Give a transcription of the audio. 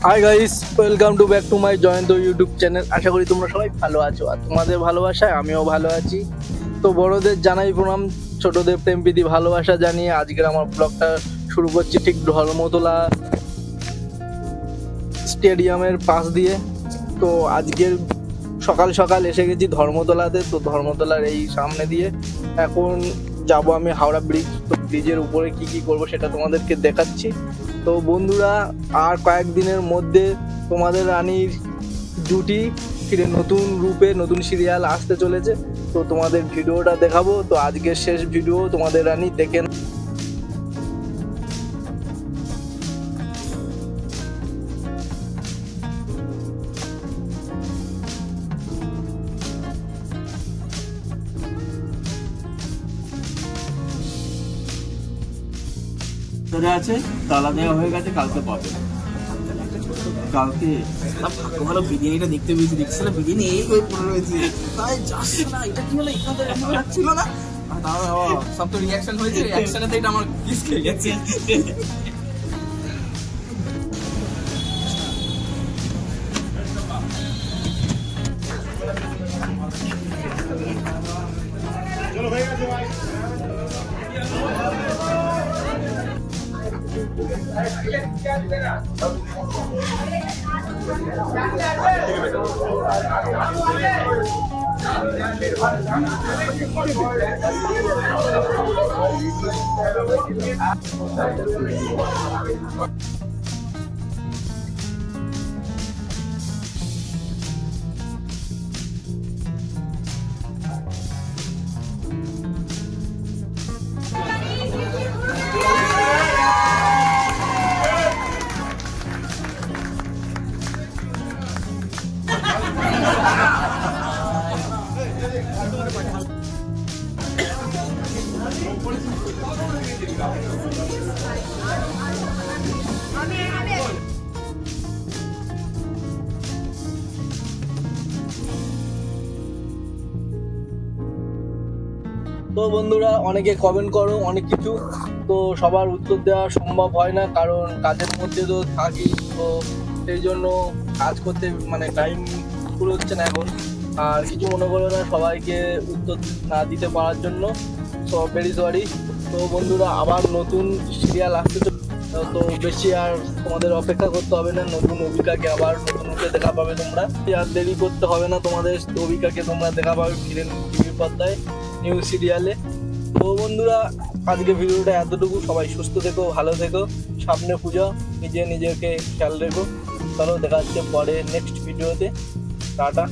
High guys, welcome to back to my Jayanta YouTube channel. আশা করি তোমরা সবাই ভালো আছো আর তোমাদের ভালোবাসায় আমিও ভালো আছি। তো বড়দের জানাই প্রণাম, ছোটদের প্রেম প্রীতি ভালোবাসা জানিয়ে আজকের আমার ব্লগটা শুরু করছি ঠিক ধর্মতলা স্টেডিয়ামের পাশ দিয়ে। তো আজকের সকাল সকাল এসে গেছি ধর্মতলাতে। তো ধর্মতলার এই সামনে দিয়ে এখন যাব আমি হাওড়া ব্রিজ। তো ব্রিজের উপরে কি কি করব সেটা তোমাদেরকে দেখাচ্ছি। তো বন্ধুরা, আর কয়েকদিনের মধ্যে তোমাদের রানীর জুটি ফিরে নতুন রূপে নতুন সিরিয়াল আসতে চলেছে। তো তোমাদের ভিডিওটা দেখাবো। তো আজকের শেষ ভিডিও তোমাদের রানী দেখে আছে, তালা দেওয়া হয়ে গেছে, কালকে পাবে। কালকে ভালো বিরিয়ানিটা দেখতে পেয়েছি, দেখছিল বিরিয়ানি এই করে পড়ে রয়েছে, তাই যাচ্ছে না। এটা কি হলো, এখান থেকে ছিল না, সব তো রিয়াকশন হয়েছে, রিয়াকশনেতে এটা আমার কিস খেয়ে গেছে। চলো হয়ে গেছে ভাই। তো বন্ধুরা, অনেকে কমেন্ট করো অনেক কিছু, তো সবার উত্তর দেওয়া সম্ভব হয় না, কারণ কাজের মধ্যে তো থাকি। তো সেই জন্য কাজ করতে মানে টাইম পুরো হচ্ছে না এখন। আর কিছু মনে করো না সবাইকে উত্তর না দিতে পারার জন্য, তো ভেরি সরি। তো বন্ধুরা, আবার নতুন সিরিয়াল আসতে তো বেশি আর তোমাদের অপেক্ষা করতে হবে না। নতুন অভিকাকে আবার নতুন রূপে দেখা পাবে তোমরা, আর দেরি করতে হবে না তোমাদের। অভিকাকে তোমরা দেখা পাবে ফিরেন টিভির পর্দায় নিউ সিরিয়ালে। তো বন্ধুরা, আজকে ভিডিওটা এতটুকু। সবাই সুস্থ থেকো, ভালো থেকো, সামনে পূজা, নিজেকে খেয়াল রেখো। চলো দেখা হচ্ছে পরে নেক্সট ভিডিওতে। টাটা।